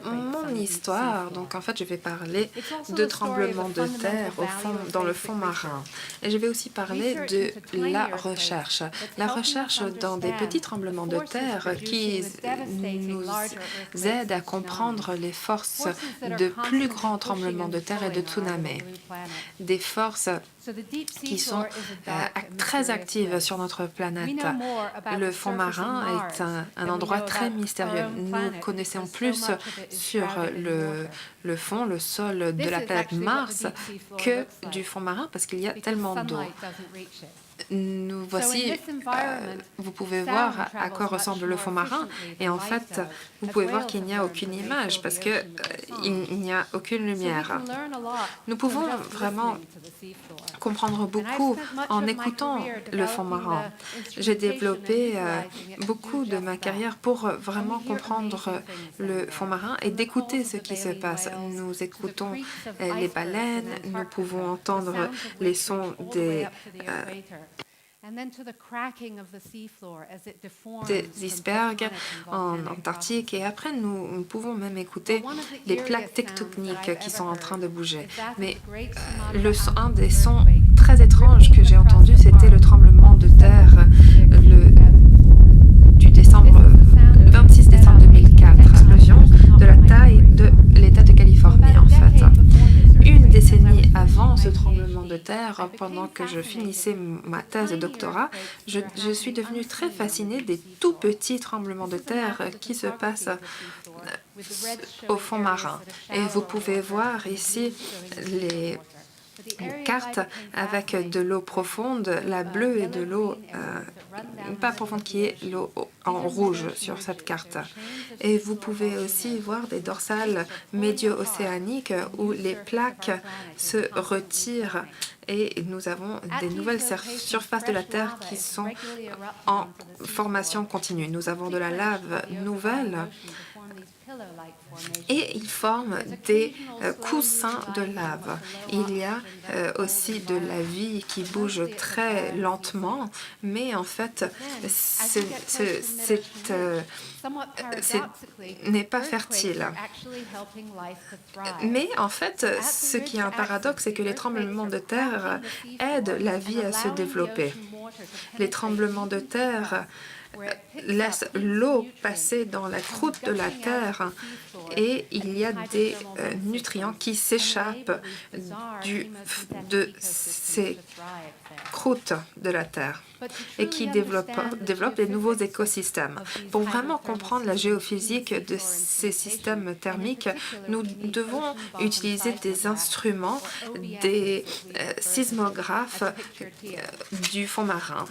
Mon histoire, donc en fait, je vais parler de tremblements de terre dans le fond marin. Et je vais aussi parler de la recherche. La recherche dans des petits tremblements de terre qui nous aident à comprendre les forces de plus grands tremblements de terre et de tsunami. Des forces qui sont très actives sur notre planète. Le fond marin est un endroit très mystérieux. Nous connaissons plus sur le fond, le sol de la planète Mars que du fond marin parce qu'il y a tellement d'eau. Nous voici, vous pouvez voir à quoi ressemble le fond marin et en fait, vous pouvez voir qu'il n'y a aucune image parce qu'il n'y a aucune lumière. Nous pouvons vraiment comprendre beaucoup en écoutant le fond marin. J'ai développé beaucoup de ma carrière pour vraiment comprendre le fond marin et d'écouter ce qui se passe. Nous écoutons les baleines, nous pouvons entendre les sons des icebergs en Antarctique et après nous pouvons même écouter les plaques tectoniques qui sont en train de bouger. Mais un des sons très étranges que j'ai entendu, c'était le tremblement de terre le 26 décembre 2004, explosion de la taille de l'État de Californie en fait. Une décennie avant ce tremblement de terre, pendant que je finissais ma thèse de doctorat, je suis devenue très fascinée des tout petits tremblements de terre qui se passent au fond marin. Et vous pouvez voir ici les cartes avec de l'eau profonde, la bleue et de l'eau pas profonde qui est l'eau en rouge sur cette carte. Et vous pouvez aussi voir des dorsales médio-océaniques où les plaques se retirent et nous avons des nouvelles surfaces de la Terre qui sont en formation continue. Nous avons de la lave nouvelle et ils forment des coussins de lave. Il y a aussi de la vie qui bouge très lentement, mais en fait, n'est pas fertile. Mais en fait, ce qui est un paradoxe, c'est que les tremblements de terre aident la vie à se développer. Les tremblements de terre laisse l'eau passer dans la croûte de la terre et il y a des nutriments qui s'échappent de ces croûtes de la terre et qui développent des nouveaux écosystèmes. Pour vraiment comprendre la géophysique de ces systèmes thermiques, nous devons utiliser des instruments, des sismographes du fond marin.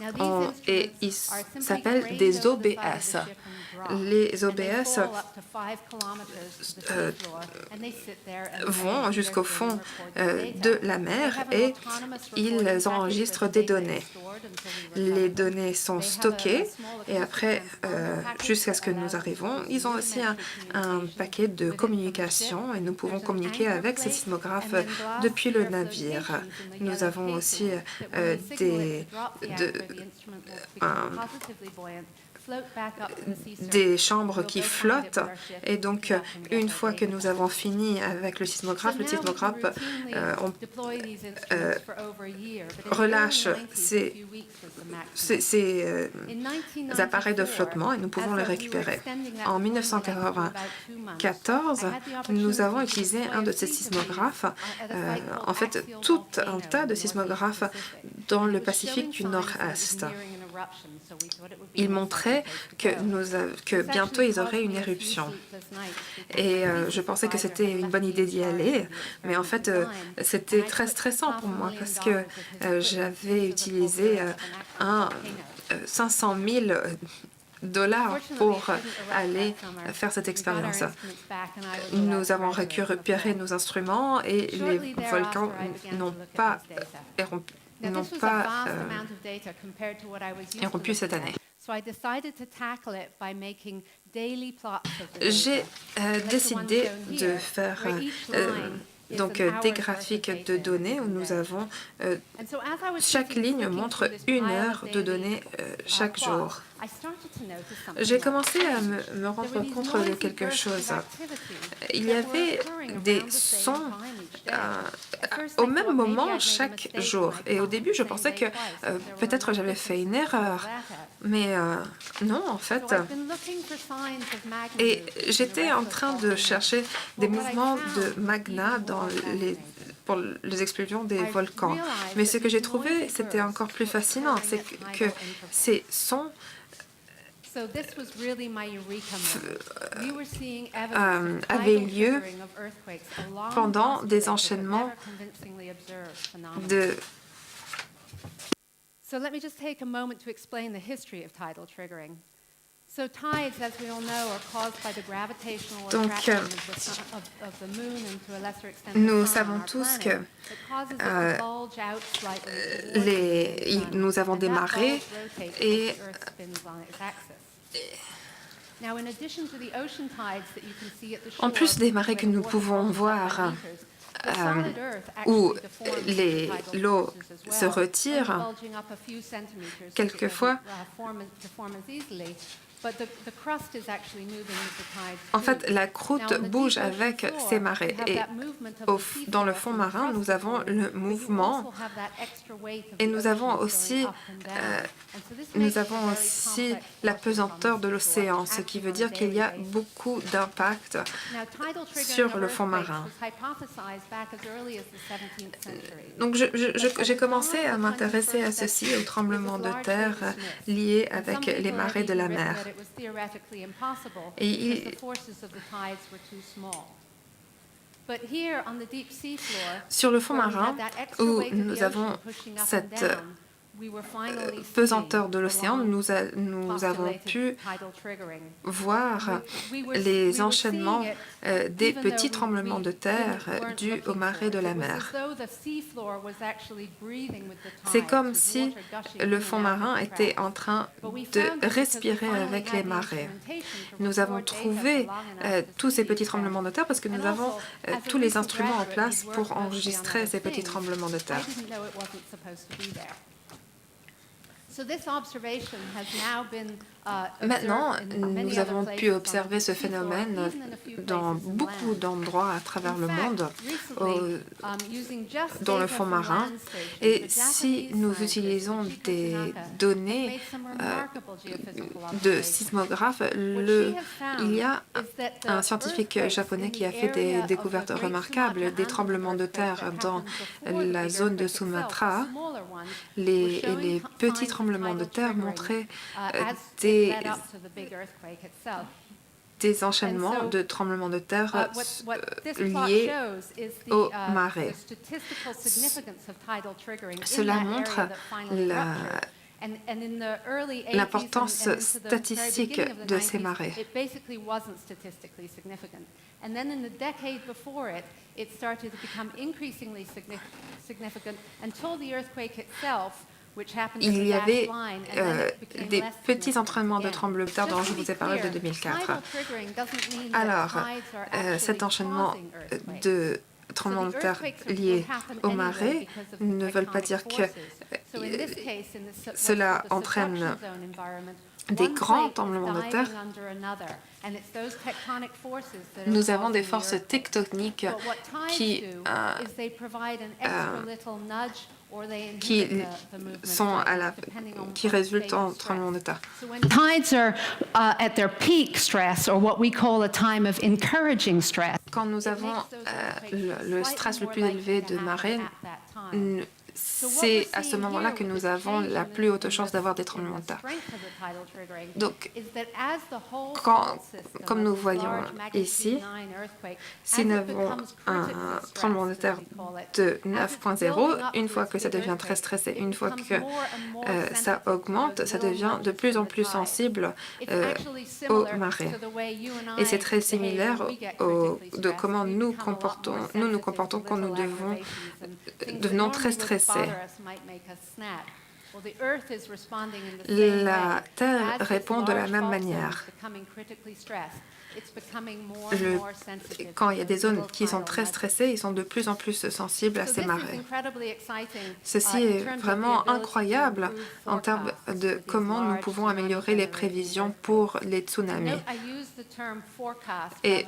Et ils s'appellent des OBS. Les OBS vont jusqu'au fond de la mer et ils enregistrent des données. Les données sont stockées et après, jusqu'à ce que nous arrivons, ils ont aussi un paquet de communication et nous pouvons communiquer avec ces sismographes depuis le navire. Nous avons aussi des chambres qui flottent et donc une fois que nous avons fini avec le sismographe relâche ces appareils de flottement et nous pouvons les récupérer. En 1994, nous avons utilisé un de ces sismographes, en fait tout un tas de sismographes dans le Pacifique du Nord-Est. Il montrait que bientôt ils auraient une éruption. Et je pensais que c'était une bonne idée d'y aller, mais en fait c'était très stressant pour moi parce que j'avais utilisé 500 000 $ pour aller faire cette expérience. Nous avons récupéré nos instruments et les volcans n'ont pas érompu cette année. J'ai décidé de faire donc des graphiques de données où nous avons chaque ligne montre 1 heure de données chaque jour. J'ai commencé à me rendre compte de quelque chose. Il y avait des sons au même moment chaque jour. Et au début, je pensais que peut-être j'avais fait une erreur. Mais non, en fait. Et j'étais en train de chercher des mouvements de magma pour les explosions des volcans. Mais ce que j'ai trouvé, c'était encore plus fascinant, c'est que ces sons avaient lieu pendant des enchaînements de... So let me just take a moment to explain the history of tidal triggering. So tides, as we all know, are caused by the gravitational attraction of the moon and to a lesser extent nous the sun savons on our tous planet. que It causes it to bulge out slightly towards the sun, nous avons des and that marées bulge rotates et as the Earth spins on its axis. Now, in addition to the ocean tides that you can see at the shore, en plus des marées que nous pouvons voir où l'eau se retire, quelquefois, en fait, la croûte bouge avec ces marées. Et dans le fond marin, nous avons le mouvement et nous avons aussi la pesanteur de l'océan, ce qui veut dire qu'il y a beaucoup d'impact sur le fond marin. Donc j'ai commencé à m'intéresser à ceci, aux tremblements de terre liés avec les marées de la mer. Et sur le fond marin, où nous avons cette pesanteur de l'océan, nous avons pu voir les enchaînements des petits tremblements de terre dus aux marées de la mer. C'est comme si le fond marin était en train de respirer avec les marées. Nous avons trouvé tous ces petits tremblements de terre parce que nous avons tous les instruments en place pour enregistrer ces petits tremblements de terre. Maintenant, nous avons pu observer ce phénomène dans beaucoup d'endroits à travers le monde, dans le fond marin. Et si nous utilisons des données de sismographes, il y a un scientifique japonais qui a fait des découvertes remarquables, des tremblements de terre dans la zone de Sumatra. Les petits tremblements de terre montraient des enchaînements de tremblements de terre liés aux marées. Cela montre l'importance statistique de ces marées. It started to become increasingly significant until the earthquake itself, which happened in the dashed line, and then it became des petits entraînements de tremblements de terre dont je vous ai parlé de 2004. Alors, cet enchaînement de tremblements de terre liés aux marées ne veulent pas dire que cela entraîne des grands tremblements de terre. Nous avons des forces tectoniques qui résultent en tremblements de terre. Tides are at their peak stress, or what we call a time of encouraging stress. Quand nous avons le stress le plus élevé de marée, c'est à ce moment-là que nous avons la plus haute chance d'avoir des tremblements de terre. Donc, comme nous voyons ici, si nous avons un tremblement de terre de 9.0, une fois que ça devient très stressé, une fois que ça augmente, ça devient de plus en plus sensible aux marées. Et c'est très similaire de comment nous comportons quand nous devenons très stressés. La Terre répond de la même manière. Quand il y a des zones qui sont très stressées, ils sont de plus en plus sensibles à ces marées. Ceci est vraiment incroyable en termes de comment nous pouvons améliorer les prévisions pour les tsunamis. Et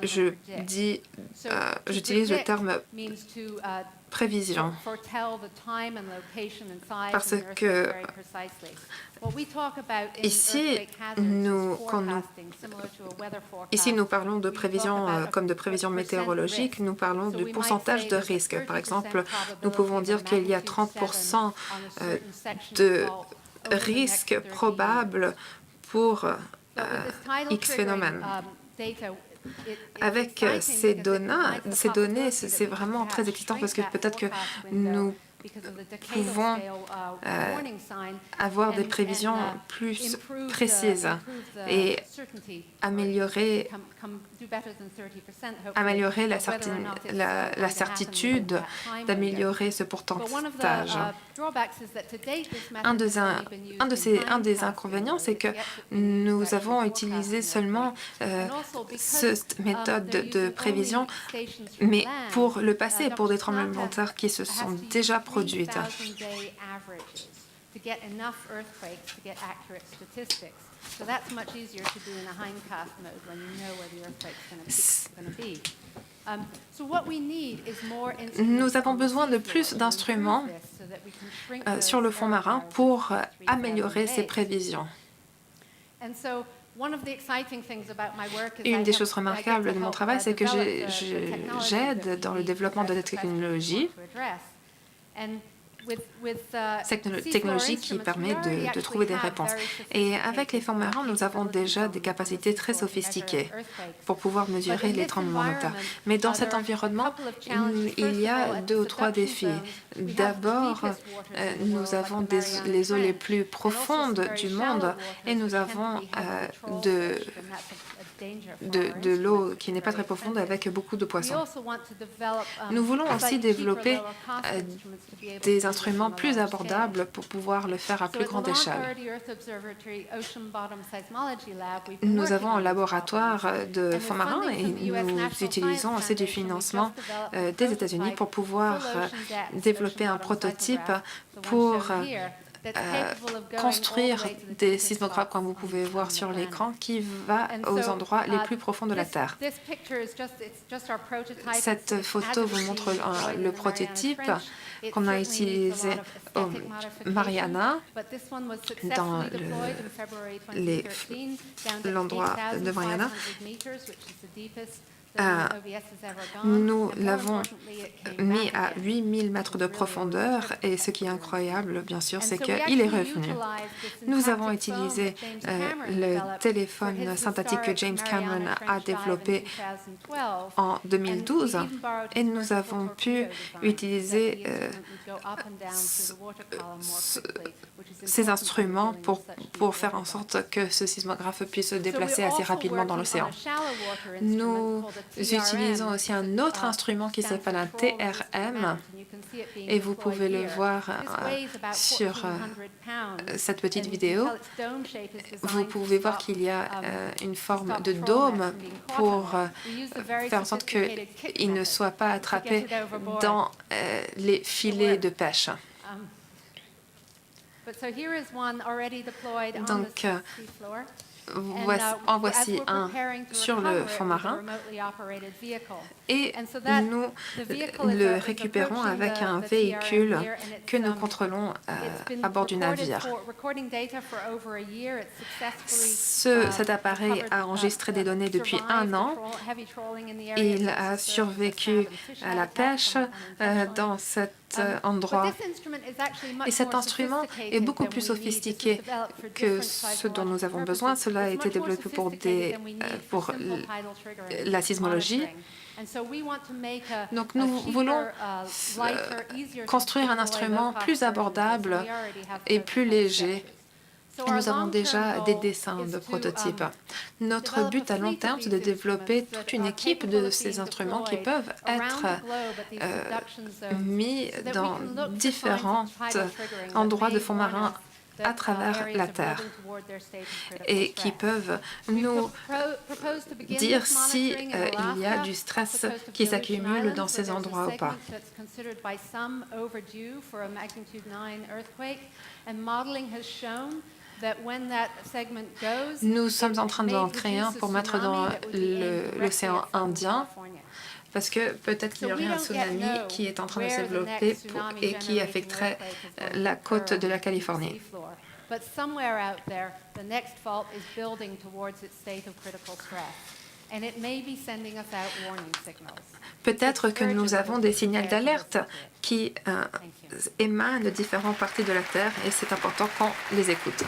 j'utilise le terme prévision parce que ici nous parlons de prévision comme de prévision météorologique, nous parlons du pourcentage de risque. Par exemple, nous pouvons dire qu'il y a 30% de risque probable pour X phénomène. Avec ces données, c'est vraiment très excitant parce que peut-être que nous pouvons avoir des prévisions plus précises et améliorer la certitude d'améliorer ce pourcentage. Un des inconvénients, c'est que nous avons utilisé seulement cette méthode de prévision, mais pour le passé, pour des tremblements de terre qui se sont déjà produits. Nous avons besoin de plus d'instruments sur le fond marin pour améliorer ces prévisions. Une des choses remarquables de mon travail, c'est que j'aide dans le développement de la technologie. Technologie qui permet de trouver des réponses. Et avec les fonds marins, nous avons déjà des capacités très sophistiquées pour pouvoir mesurer les tremblements de terre. Mais dans cet environnement, il y a 2 ou 3 défis. D'abord, nous avons les eaux les plus profondes du monde et nous avons de l'eau qui n'est pas très profonde avec beaucoup de poissons. Nous voulons aussi développer des instruments plus abordables pour pouvoir le faire à plus grande échelle. Nous avons un laboratoire de fonds marins et nous utilisons aussi du financement des États-Unis pour pouvoir développer un prototype pour construire des sismographes, comme vous pouvez voir sur l'écran, qui va aux endroits les plus profonds de la Terre. Cette photo vous montre le prototype qu'on a utilisé au Mariana, dans l'endroit de Mariana. Nous l'avons mis à 8000 mètres de profondeur et ce qui est incroyable, bien sûr, c'est qu'il est revenu. Nous avons utilisé le téléphone synthétique que James Cameron a développé en 2012 et nous avons pu utiliser ces instruments pour faire en sorte que ce sismographe puisse se déplacer assez rapidement dans l'océan. Nous utilisons aussi un autre instrument qui s'appelle un TRM et vous pouvez le voir sur cette petite vidéo. Vous pouvez voir qu'il y a une forme de dôme pour faire en sorte qu'il ne soit pas attrapé dans les filets de pêche. Donc, en voici un sur le fond marin et nous le récupérons avec un véhicule que nous contrôlons à bord du navire. Cet appareil a enregistré des données depuis 1 an. Il a survécu à la pêche dans cet endroit. Et cet instrument est beaucoup plus sophistiqué que ce dont nous avons besoin. Cela a été développé pour la sismologie. Donc nous voulons construire un instrument plus abordable et plus léger. Et nous avons déjà des dessins de prototypes. Notre but à long terme, c'est de développer toute une équipe de ces instruments qui peuvent être mis dans différents endroits de fonds marins à travers la Terre et qui peuvent nous dire si il y a du stress qui s'accumule dans ces endroits ou pas. Nous sommes en train d'en créer un pour mettre dans l'océan Indien parce que peut-être qu'il y aurait un tsunami qui est en train de se développer et qui affecterait la côte de la Californie. Peut-être que nous avons des signaux d'alerte qui émanent de différentes parties de la Terre et c'est important qu'on les écoute.